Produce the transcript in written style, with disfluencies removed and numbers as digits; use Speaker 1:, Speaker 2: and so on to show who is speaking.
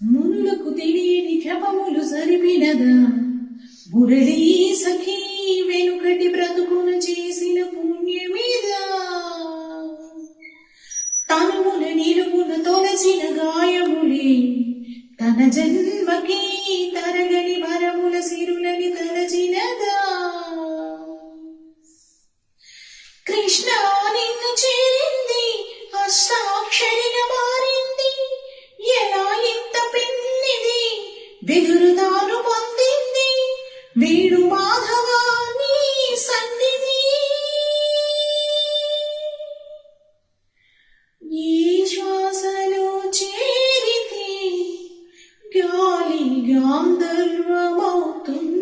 Speaker 1: మునులకు తెలియని క్షపములు సరిపినదా మురళీ సఖీ వెనుకటి బ్రతుకున చేసిన పుణ్యమీదా తనుమున నిలుమున తొలసిన గాయములే తన జన్మకి తరగని వరముల సిరులని తలచినదా కృష్ణ నిన్ను చేరింది అష్టాక్షరిగా మారింది ఎలా ఇంత పెన్నిది వెదురుదాను పొందింది వేణు మాధవా నీ సన్నిధి ఈ శ్వాసలో చేరితే గాలి గాంధర్వమవుతుంది